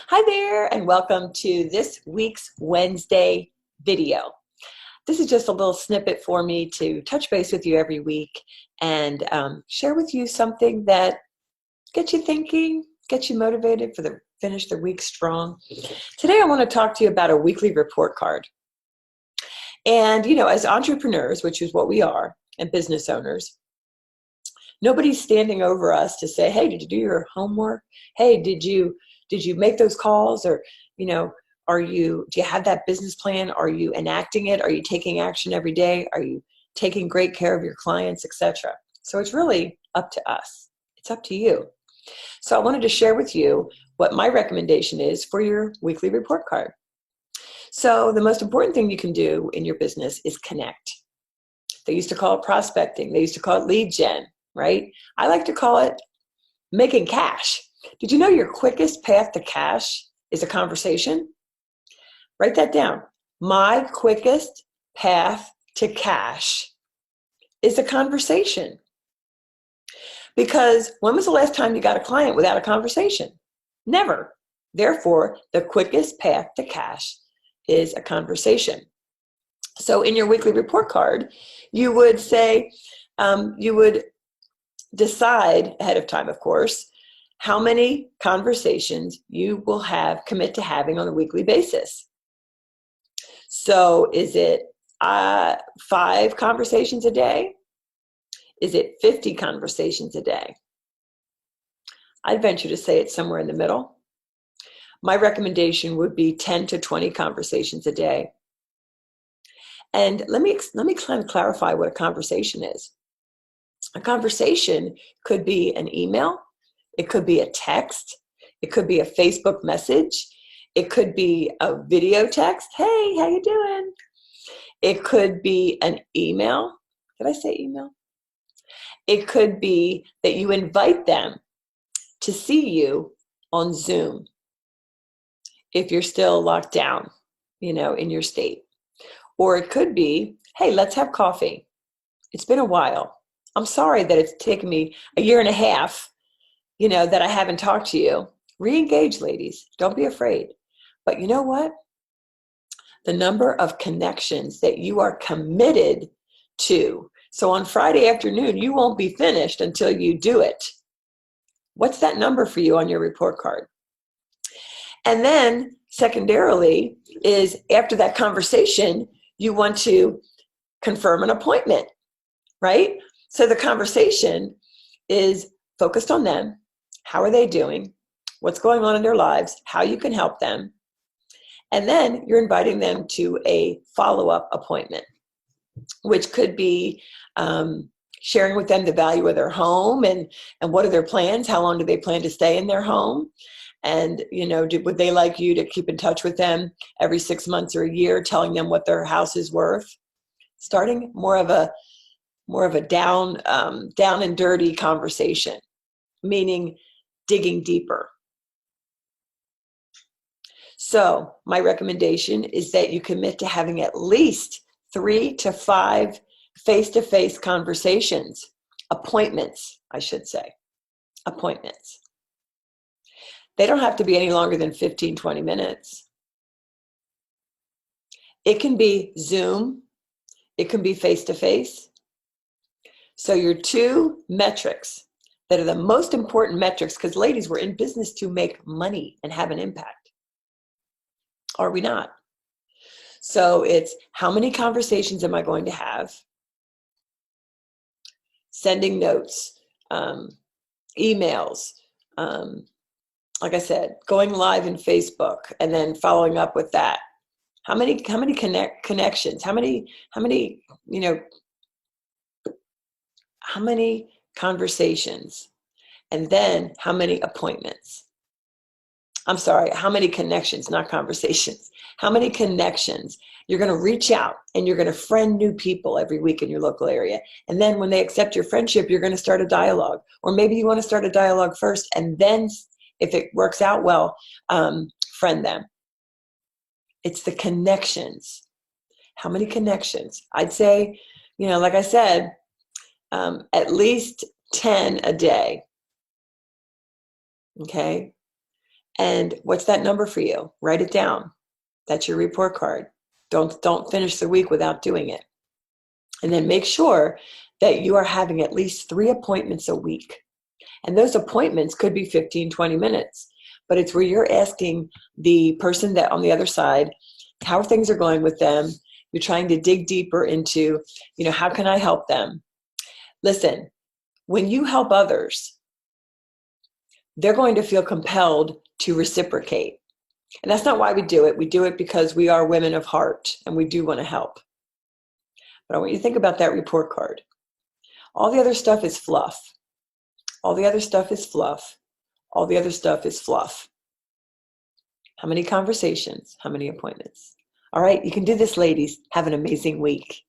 Hi there, and welcome to this week's Wednesday video. This is just a little snippet for me to touch base with you every week and share with you something that gets you thinking, gets you motivated for the finish the week strong. Today I want to talk to you about a weekly report card. And as entrepreneurs, which is what we are, and business owners, nobody's standing over us to say, hey, did you do your homework? Hey, did you make those calls? Or, do you have that business plan? Are you enacting it? Are you taking action every day? Are you taking great care of your clients, etc.? So it's really up to us. It's up to you. So I wanted to share with you what my recommendation is for your weekly report card. So the most important thing you can do in your business is connect. They used to call it prospecting. They used to call it lead gen, right? I like to call it making cash. Did you know your quickest path to cash is a conversation? Write that down. My quickest path to cash is a conversation. Because when was the last time you got a client without a conversation? Never. Therefore, the quickest path to cash is a conversation. So in your weekly report card, you would say, you would decide ahead of time, of course, how many conversations you will commit to having on a weekly basis. So is it 5 conversations a day? Is it 50 conversations a day? I'd venture to say it's somewhere in the middle. My recommendation would be 10 to 20 conversations a day. And let me kind of clarify what a conversation is. A conversation could be an email. It could be a text. It could be a Facebook message. It could be a video text. Hey, how you doing? It could be an email. Did I say email? It could be that you invite them to see you on Zoom if you're still locked down, in your state. Or it could be, hey, let's have coffee. It's been a while. I'm sorry that it's taken me a year and a half, that I haven't talked to you. Re-engage, ladies. Don't be afraid. But you know what? The number of connections that you are committed to. So on Friday afternoon, you won't be finished until you do it. What's that number for you on your report card? And then secondarily is after that conversation, you want to confirm an appointment, right? So the conversation is focused on them. How are they doing? What's going on in their lives? How you can help them. And then you're inviting them to a follow-up appointment, which could be sharing with them the value of their home and what are their plans? How long do they plan to stay in their home? And, would they like you to keep in touch with them every 6 months or a year, telling them what their house is worth? Starting more of a down and dirty conversation, meaning digging deeper. So my recommendation is that you commit to having at least 3 to 5 face-to-face conversations, appointments, I should say, appointments. They don't have to be any longer than 15, 20 minutes. It can be Zoom. It can be face-to-face. So your 2 metrics that are the most important metrics, because ladies, we're in business to make money and have an impact. Are we not? So it's how many conversations am I going to have? Sending notes, emails, like I said, going live in Facebook and then following up with that. How many connections? How many conversations? And then how many appointments? I'm sorry, how many connections, not conversations. How many connections? You're going to reach out and you're going to friend new people every week in your local area. And then when they accept your friendship, you're going to start a dialogue. Or maybe you want to start a dialogue first and then, if it works out well, friend them. It's the connections. How many connections? I'd say, like I said, at least 10 a day. Okay? And what's that number for you? Write it down. That's your report card. Don't finish the week without doing it. And then make sure that you are having at least 3 appointments a week. And those appointments could be 15, 20 minutes, but it's where you're asking the person that on the other side how things are going with them. You're trying to dig deeper into, how can I help them? Listen, when you help others, they're going to feel compelled to reciprocate. And that's not why we do it. We do it because we are women of heart and we do want to help. But I want you to think about that report card. All the other stuff is fluff. All the other stuff is fluff. All the other stuff is fluff. How many conversations? How many appointments? All right, you can do this, ladies. Have an amazing week.